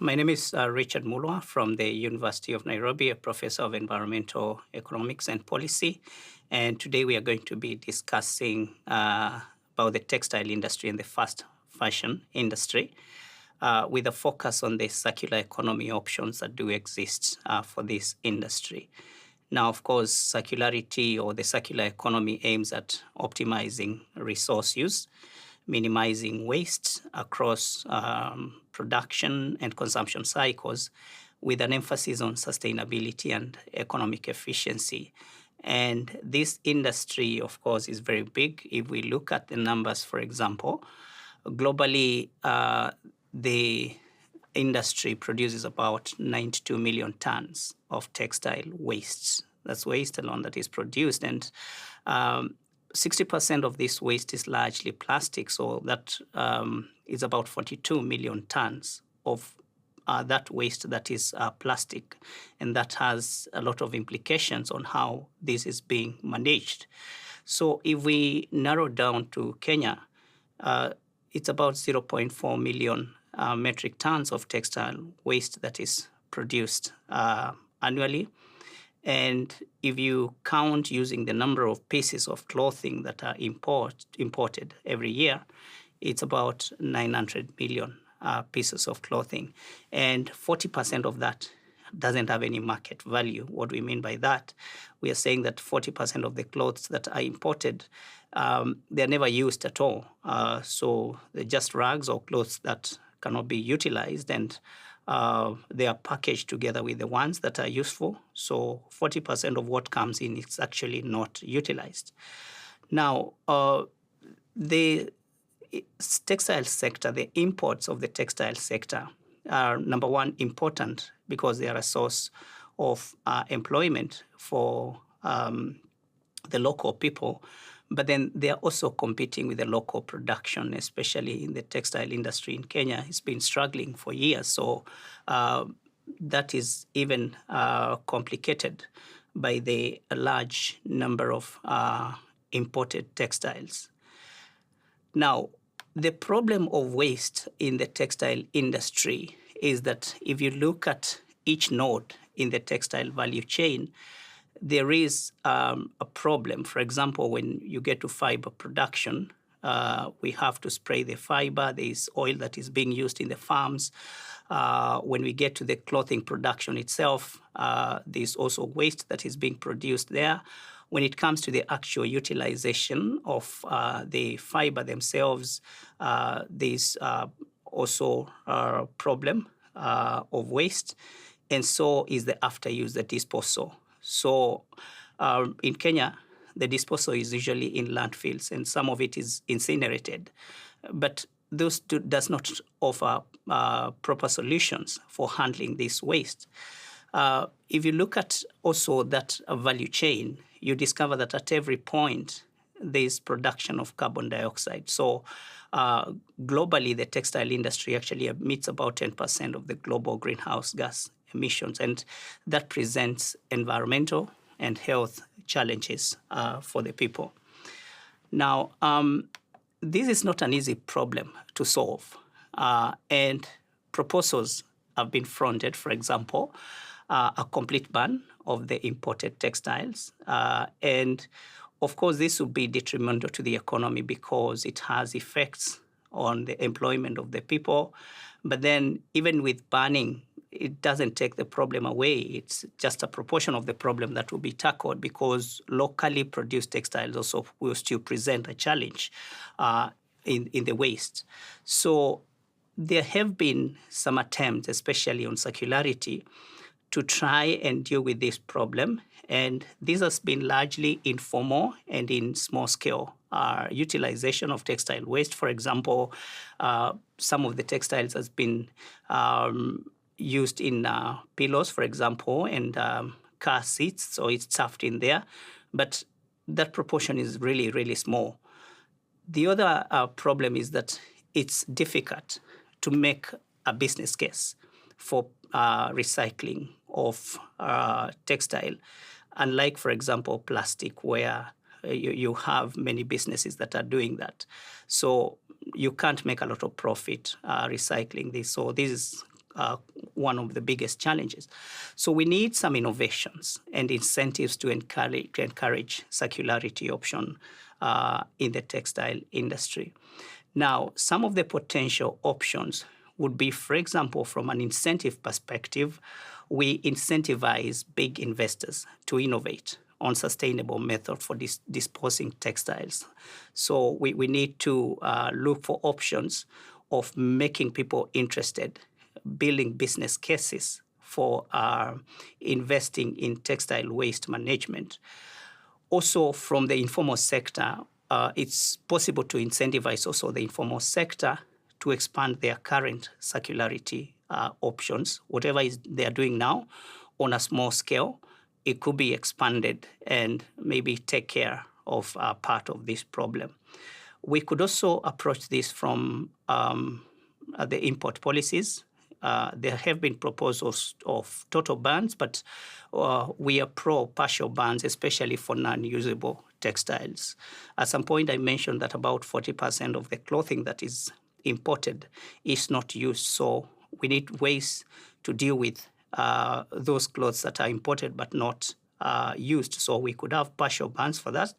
My name is Richard Mulwa from the University of Nairobi, a professor of environmental economics and policy. And today we are going to be discussing about the textile industry and the fast fashion industry with a focus on the circular economy options that do exist for this industry. Now, of course, circularity or the circular economy aims at optimizing resource use, minimizing waste across production and consumption cycles with an emphasis on sustainability and economic efficiency. And this industry, of course, is very big. If we look at the numbers, for example, globally, the industry produces about 92 million tons of textile waste. That's waste alone that is produced. And 60% of this waste is largely plastic. So that is about 42 million tons of that waste that is plastic. And that has a lot of implications on how this is being managed. So if we narrow down to Kenya, it's about 0.4 million metric tons of textile waste that is produced annually. And if you count using the number of pieces of clothing that are imported every year, it's about 900 million pieces of clothing. And 40% of that doesn't have any market value. What we mean by that, we are saying that 40% of the clothes that are imported, they're never used at all. So they're just rags or clothes that cannot be utilized, and they are packaged together with the ones that are useful. So 40% of what comes in is actually not utilized. Now, the textile sector, the imports of the textile sector are, number one, important because they are a source of employment for the local people. But then they are also competing with the local production, especially in the textile industry in Kenya. It's been struggling for years. So that is even complicated by the large number of imported textiles. Now, the problem of waste in the textile industry is that if you look at each node in the textile value chain, there is a problem. For example, when you get to fiber production, we have to spray the fiber. There is oil that is being used in the farms. When we get to the clothing production itself, there's also waste that is being produced there. When it comes to the actual utilization of the fiber themselves, there's also a problem of waste. And so is the after-use, the disposal. So in Kenya, the disposal is usually in landfills, and some of it is incinerated. But those does not offer proper solutions for handling this waste. If you look at also that value chain, you discover that at every point, there is production of carbon dioxide. So globally, the textile industry actually emits about 10% of the global greenhouse gas emissions, and that presents environmental and health challenges for the people. Now, this is not an easy problem to solve, and proposals have been fronted, for example, a complete ban of the imported textiles. And of course, this would be detrimental to the economy because it has effects on the employment of the people. But then even with banning, it doesn't take the problem away. It's just a proportion of the problem that will be tackled because locally produced textiles also will still present a challenge in the waste. So there have been some attempts, especially on circularity, to try and deal with this problem. And this has been largely informal and in small scale utilization of textile waste. For example, some of the textiles has been used in pillows, for example, and car seats, so it's stuffed in there. But that proportion is really, really small. The other problem is that it's difficult to make a business case for recycling of textile, unlike, for example, plastic, where you have many businesses that are doing that. So you can't make a lot of profit recycling this. So this is one of the biggest challenges. So we need some innovations and incentives to encourage circularity option in the textile industry. Now, some of the potential options would be, for example, from an incentive perspective, we incentivize big investors to innovate on sustainable method for disposing textiles. So we need to look for options of making people interested, building business cases for investing in textile waste management. Also, from the informal sector, it's possible to incentivize also the informal sector to expand their current circularity options. Whatever they are doing now on a small scale, it could be expanded and maybe take care of part of this problem. We could also approach this from the import policies. There have been proposals of total bans, but we are pro partial bans, especially for non-usable textiles. At some point, I mentioned that about 40% of the clothing that is imported is not used. So we need ways to deal with those clothes that are imported but not used. So we could have partial bans for that,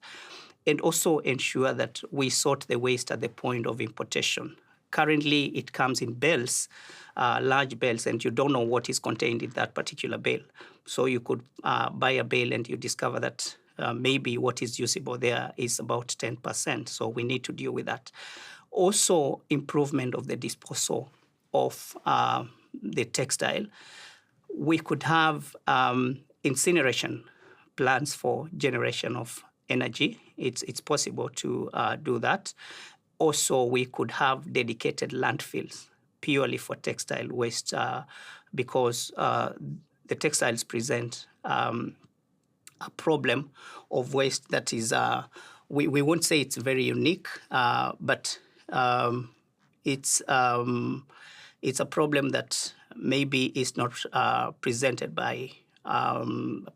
and also ensure that we sort the waste at the point of importation. Currently, it comes in bales, large bales, and you don't know what is contained in that particular bale. So you could buy a bale and you discover that maybe what is usable there is about 10%. So we need to deal with that. Also, improvement of the disposal of the textile. We could have incineration plants for generation of energy. It's possible to do that. Also, we could have dedicated landfills purely for textile waste because the textiles present a problem of waste that is, we won't say it's very unique, but it's a problem that maybe is not presented by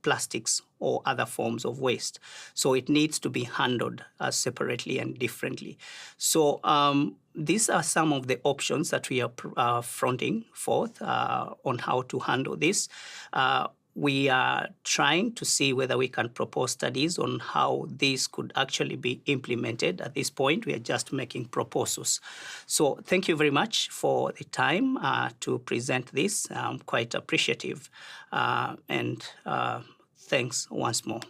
plastics or other forms of waste. So it needs to be handled separately and differently. So these are some of the options that we are fronting forth on how to handle this. We are trying to see whether we can propose studies on how this could actually be implemented. At this point, we are just making proposals. So thank you very much for the time to present this. I'm quite appreciative. And thanks once more.